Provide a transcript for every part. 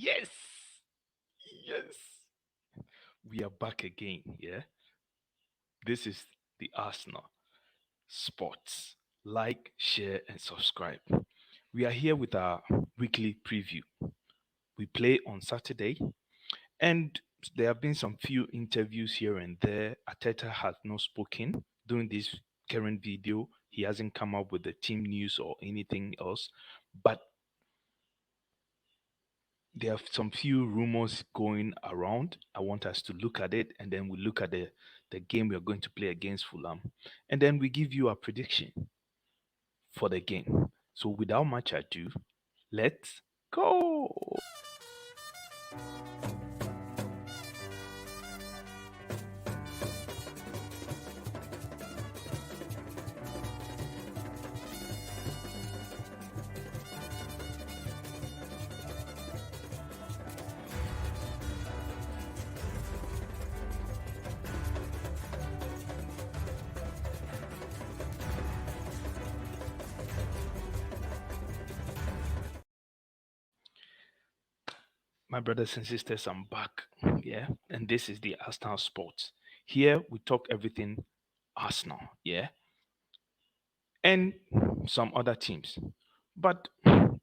Yes, yes, we are back again. Yeah, this is the Arsenal Sports. Like, share, and subscribe. We are here with our weekly preview. We play on Saturday, and there have been some few interviews here and there. Ateta has not spoken during this current video. He hasn't come up with the team news or anything else, but there are some few rumors going around. I want us to look at it, and then we look at the game we are going to play against Fulham, and then we give you a prediction for the game. So without much ado, let's go. My brothers and sisters, I'm back. Yeah, and this is the Arsenal Sports. Here we talk everything Arsenal. Yeah, and some other teams. But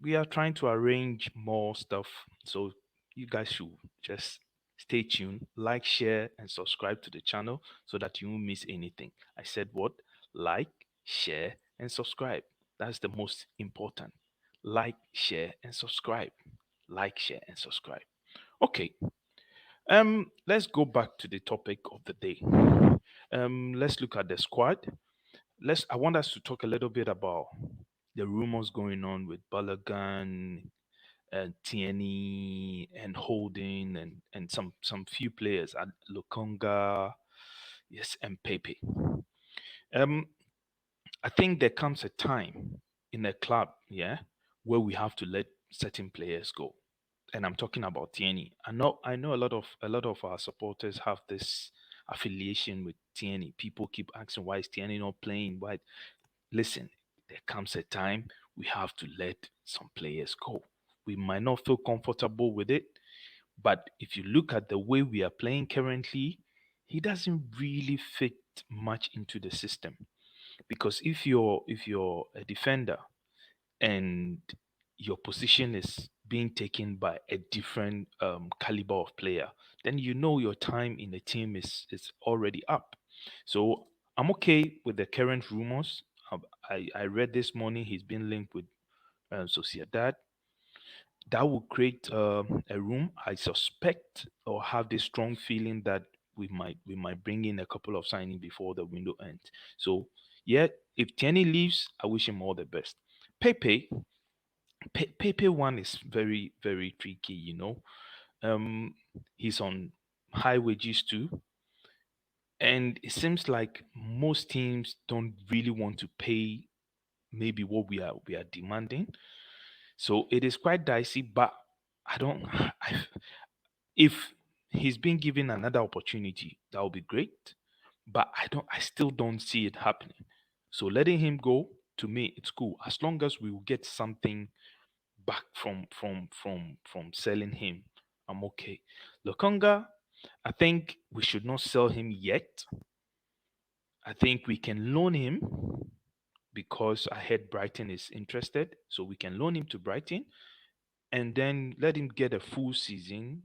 we are trying to arrange more stuff. So you guys should just stay tuned, like, share, and subscribe to the channel so that you won't miss anything. I said what? Like, share, and subscribe. That's the most important. Like, share, and subscribe. Like, share, and subscribe. Okay. Let's go back to the topic of the day. Let's look at the squad. I want us to talk a little bit about the rumors going on with Balogun and Tierney and Holding and some few players at Lukonga, yes, and Pepe. Um, I think there comes a time in a club, yeah, where we have to let certain players go. And I'm talking about Tierney. I know a lot of our supporters have this affiliation with Tierney. People keep asking why is Tierney not playing? Why? Listen, there comes a time we have to let some players go. We might not feel comfortable with it, but if you look at the way we are playing currently, he doesn't really fit much into the system. Because if you're a defender and your position is being taken by a different caliber of player, then you know your time in the team is already up. So I'm okay with the current rumors. I read this morning he's been linked with Sociedad. That will create a room. I suspect or have this strong feeling that we might bring in a couple of signings before the window ends. So yeah, if Tierney leaves, I wish him all the best. Pepe, Pepe one is very very tricky. Um, he's on high wages too, and it seems like most teams don't really want to pay maybe what we are demanding. So it is quite dicey, but I don't. If he's been given another opportunity, that would be great. But I still don't see it happening. So letting him go, to me, it's cool. As long as we will get something back from selling him, I'm okay. Lokonga, I think we should not sell him yet. I think we can loan him because I heard Brighton is interested. So we can loan him to Brighton and then let him get a full season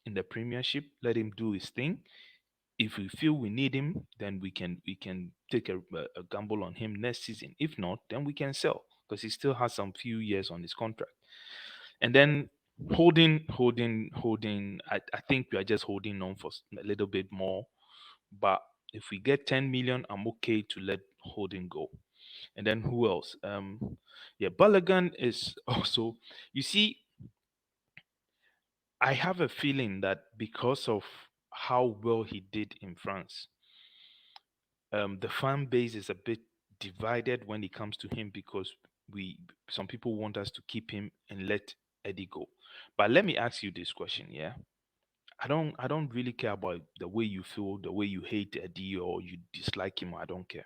in the Premiership. Let him do his thing. If we feel we need him, then we can take a gamble on him next season. If not, then we can sell because he still has some few years on his contract. And then holding. I think we are just holding on for a little bit more. But if we get 10 million, I'm okay to let holding go. And then who else? Yeah, Balogun is also. You see, I have a feeling that because of how well he did in France, the fan base is a bit divided when it comes to him because we some people want us to keep him and let Eddie go. But let me ask you this question, yeah? I don't really care about the way you feel, the way you hate Eddie or you dislike him, I don't care.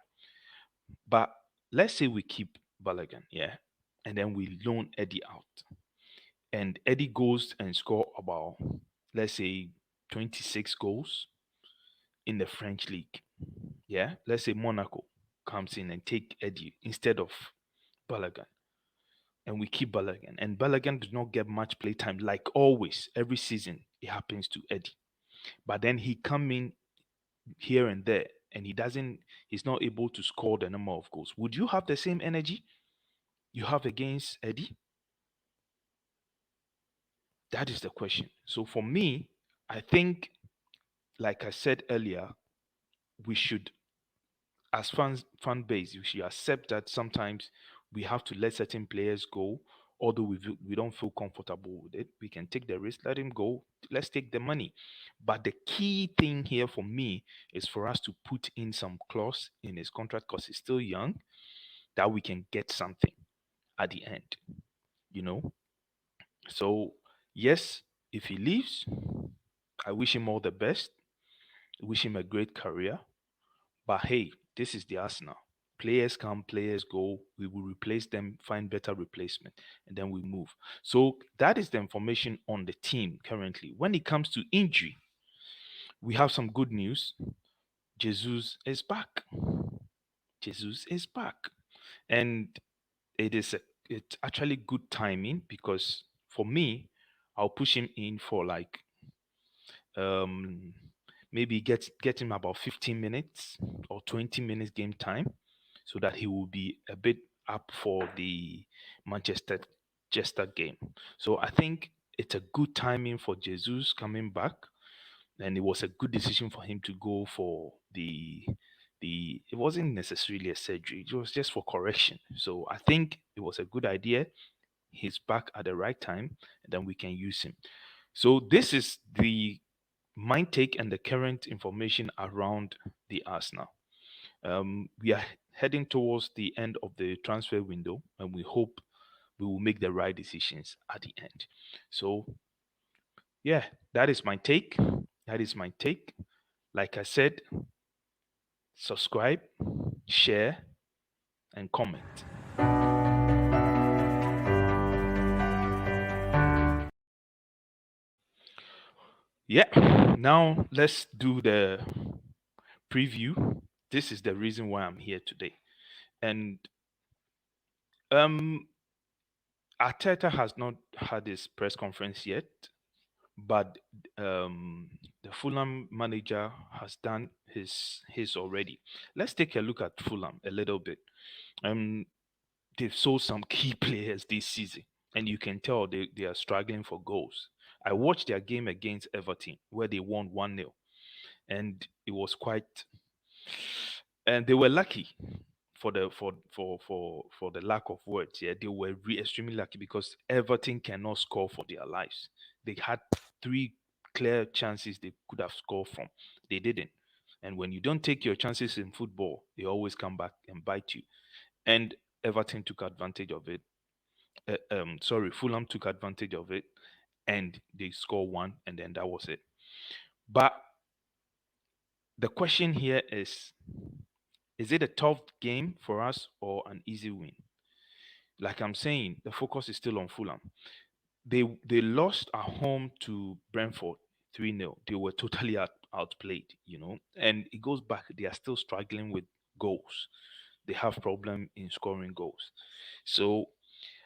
But let's say we keep Balogun, yeah, and then we loan Eddie out. and Eddie goes and score about, let's say, 26 goals in the French league. Yeah, let's say Monaco comes in and take Eddie instead of Balogun, and we keep Balogun, and Balogun does not get much play time like always every season. It happens to Eddie, but then he come in here and there, and he's not able to score the number of goals. Would you have the same energy you have against Eddie? That is the question. So for me, I think, like I said earlier, we should, as fan base, we should accept that sometimes we have to let certain players go, although we don't feel comfortable with it. We can take the risk, let him go. Let's take the money. But the key thing here for me is for us to put in some clause in his contract because he's still young, that we can get something at the end. You know. So yes, if he leaves, I wish him all the best. Wish him a great career. But hey, this is the Arsenal. Players come, players go. We will replace them, find better replacement, and then we move. So that is the information on the team currently. When it comes to injury, we have some good news. Jesus is back. Jesus is back, and it's actually good timing because for me, I'll push him in for like um maybe get him about 15 minutes or 20 minutes game time so that he will be a bit up for the Manchester Manchester game. So I think it's a good timing for Jesus coming back, and it was a good decision for him to go for the it wasn't necessarily a surgery, it was just for correction. So I think it was a good idea. He's back at the right time, and then we can use him. So this is the my take and the current information around the Arsenal. We are heading towards the end of the transfer window, and we hope we will make the right decisions at the end. So, yeah, that is my take. That is my take. Like I said, subscribe, share, and comment. Yeah, now let's do the preview. This is the reason why I'm here today. And um, Arteta has not had his press conference yet, but the Fulham manager has done his already. Let's take a look at Fulham a little bit. Um, they've sold some key players this season, and you can tell they are struggling for goals. I watched their game against Everton where they won 1-0, and it was quite, and they were lucky for the lack of words. Yeah, they were extremely lucky because Everton cannot score for their lives. They had three clear chances they could have scored from. They didn't. And when you don't take your chances in football, they always come back and bite you. And Everton took advantage of it. Sorry, Fulham took advantage of it, and they scored one, and then that was it. But the question here is it a tough game for us or an easy win? Like I'm saying, the focus is still on Fulham. They lost at home to Brentford 3-0. They were totally outplayed, And it goes back, they are still struggling with goals. They have problem in scoring goals. So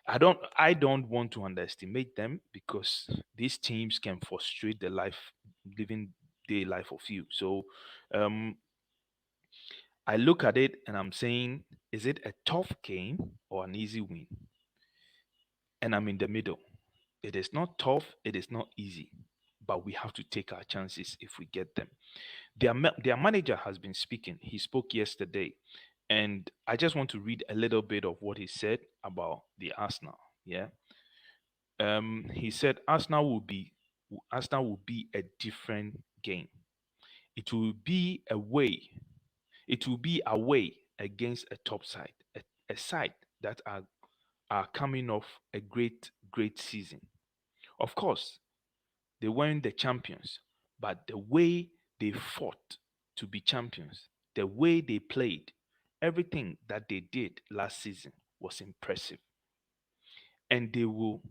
I don't want to underestimate them because these teams can frustrate the living day life of you. So um I look at it and I'm saying, is it a tough game or an easy win? And I'm in the middle. It is not tough, it is not easy, but we have to take our chances if we get them. Their manager has been speaking. He spoke yesterday, and I just want to read a little bit of what he said about the Arsenal. Yeah, he said Arsenal will be a different game. It will be away. It will be away against a top side, a side that are coming off a great season. Of course, they weren't the champions, but the way they fought to be champions, the way they played, everything that they did last season was impressive. And they will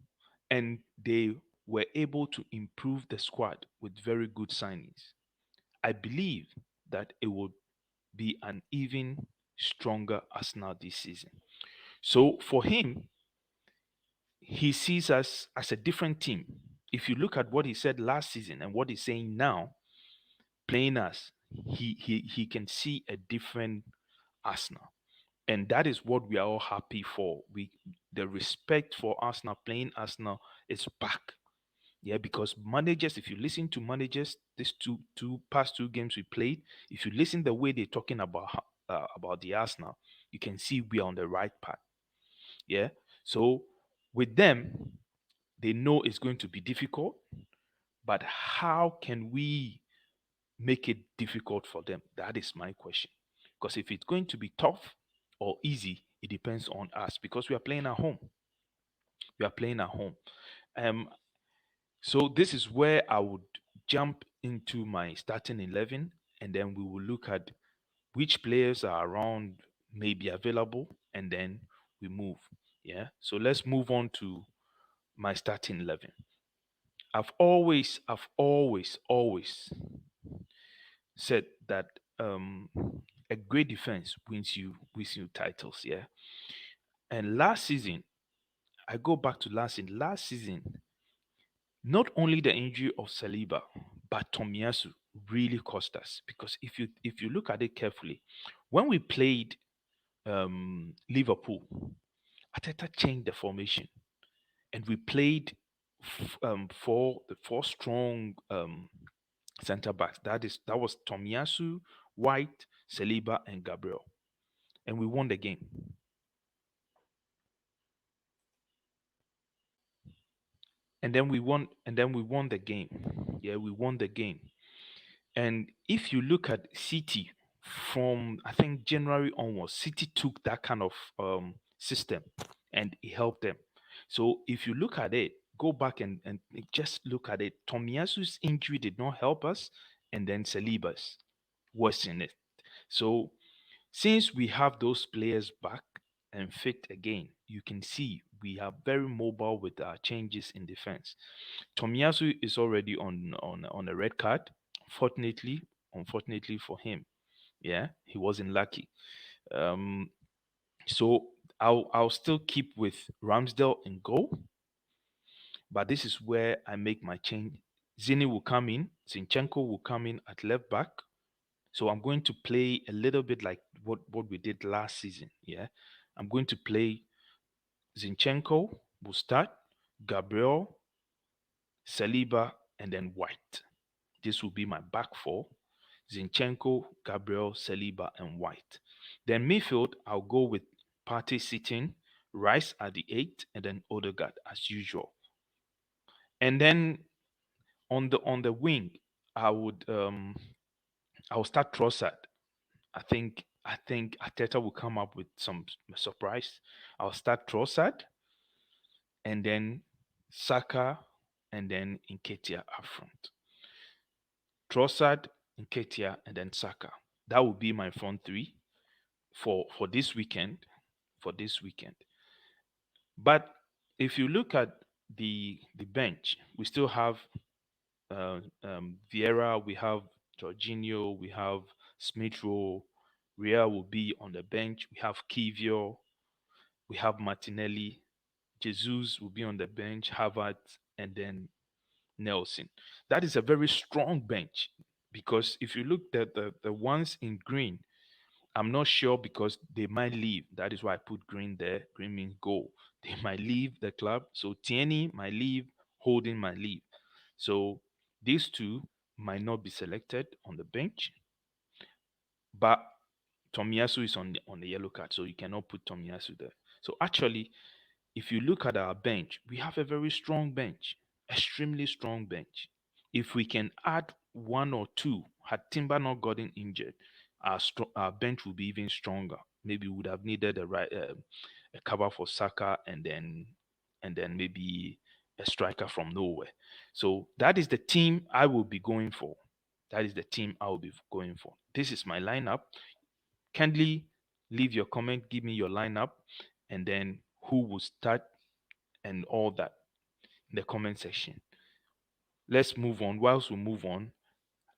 and they were able to improve the squad with very good signings. I believe that it will be an even stronger Arsenal this season. So for him, he sees us as a different team. If you look at what he said last season and what he's saying now, playing us, he can see a different Arsenal. And that is what we are all happy for. We The respect for Arsenal, playing Arsenal, is back. Yeah, because managers, if you listen to managers, these two past two games we played, if you listen the way they're talking about the Arsenal, you can see we are on the right path. Yeah. So with them, they know it's going to be difficult, but how can we make it difficult for them? That is my question. Because if it's going to be tough or easy, it depends on us because we are playing at home. We are playing at home. Um, so this is where I would jump into my starting 11, and then we will look at which players are around, maybe available, and then we move. Yeah. So let's move on to my starting 11. I've always said that a great defense wins you titles. Yeah. And last season, I go back to last season. Last season, not only the injury of Saliba, but Tomiyasu really cost us because if you look at it carefully, when we played Liverpool, Ateta changed the formation and we played four strong center backs. That was Tomiyasu, White, Saliba, and Gabriel, and we won the game. And then we won the game. Yeah, we won the game. And if you look at City from I think January onwards, City took that kind of system and it helped them. So if you look at it, go back and just look at it. Tomiyasu's injury did not help us, and then Saliba's worsened it. So since we have those players back and fit again, you can see we are very mobile with our changes in defense. Tomiyasu is already on a red card. Unfortunately for him, yeah, he wasn't lucky. Um, so I'll still keep with Ramsdale in goal, but this is where I make my change. Zini will come in. Zinchenko will come in at left back. So I'm going to play a little bit like what we did last season. Yeah, I'm going to play Zinchenko will start, Gabriel, Saliba, and then White. This will be my back four. Zinchenko, Gabriel, Saliba, and White. Then midfield, I'll go with Partey sitting, Rice at the eight, and then Odegaard as usual. And then on the wing, I would I'll start Trossard. I think Ateta will come up with some surprise. I'll start Trossard and then Saka and then Nketiah up front. Trossard, Nketiah, and then Saka. That will be my front three for this weekend. For this weekend. But if you look at the bench, we still have Vieira, we have Jorginho, we have Smith Rowe, Real will be on the bench. We have Kivio, we have Martinelli, Jesus will be on the bench, Harvard, and then Nelson. That is a very strong bench because if you look at the ones in green, I'm not sure because they might leave. That is why I put green there. Green means go. They might leave the club. So Tierney might leave, Holding might leave. So these two might not be selected on the bench, but Tomiyasu is on the yellow card, so you cannot put Tomiyasu there. So actually, if you look at our bench, we have a very strong bench, extremely strong bench. If we can add one or two, had Timber not gotten injured, our bench would be even stronger. Maybe we would have needed a cover for Saka and then maybe a striker from nowhere. So that is the team I will be going for. That is the team I will be going for. This is my lineup. Kindly leave your comment, give me your lineup, and then who will start and all that. in the comment section. Let's move on. Whilst we move on,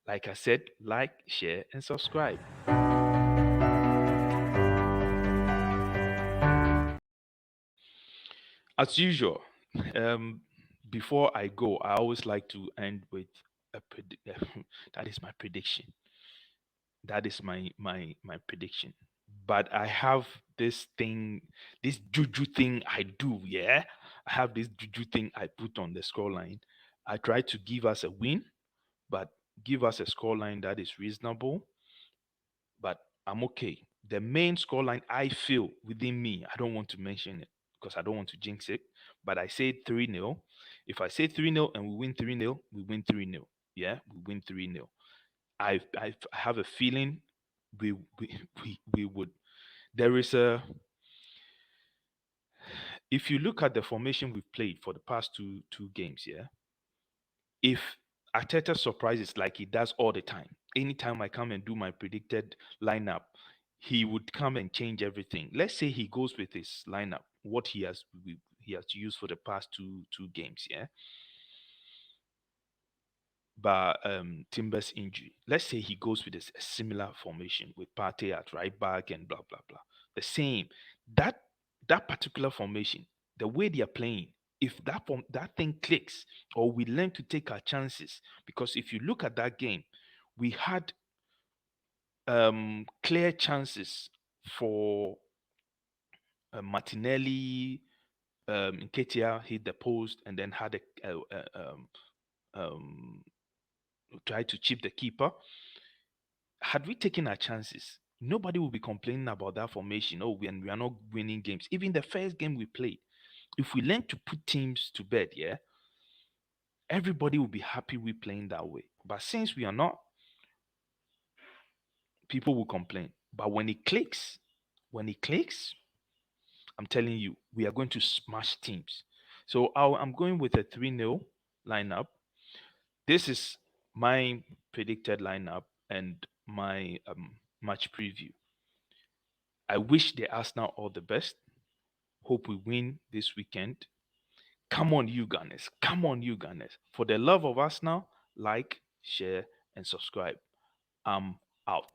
like I said, like, share, and subscribe. As usual, um, before I go, I always like to end with that is my prediction. That is my prediction. But I have this thing, this juju thing I do. Yeah, I have this juju thing I put on the scoreline. I try to give us a win, but give us a scoreline that is reasonable. But I'm okay. The main scoreline I feel within me, I don't want to mention it because I don't want to jinx it. But I say 3-0. If I say 3-0 and we win 3-0, we win 3-0. Yeah, we win 3-0. I have a feeling we we we would. There is a, if you look at the formation we've played for the past two games, yeah, if Arteta surprises like he does all the time, anytime I come and do my predicted lineup, he would come and change everything. Let's say he goes with his lineup, what he has used for the past two games, yeah. But Timber's injury. Let's say he goes with a similar formation with Partey at right back and blah blah blah. The same. That that particular formation, the way they are playing, if that thing clicks, or we learn to take our chances, because if you look at that game, we had clear chances for Martinelli, Nketiah hit the post and then had um, tried to chip the keeper. Had we taken our chances, nobody will be complaining about that formation. Oh, we are not winning games. Even the first game we played, if we learn to put teams to bed, yeah, everybody will be happy we playing that way. But since we are not, people will complain. But when it clicks, I'm telling you, we are going to smash teams. So I'm going with a 3-0 lineup. This is my predicted lineup and my match preview. I wish the Arsenal all the best. Hope we win this weekend. Come on, you Gunners. Come on, you Gunners. For the love of Arsenal, like, share, and subscribe. I'm out.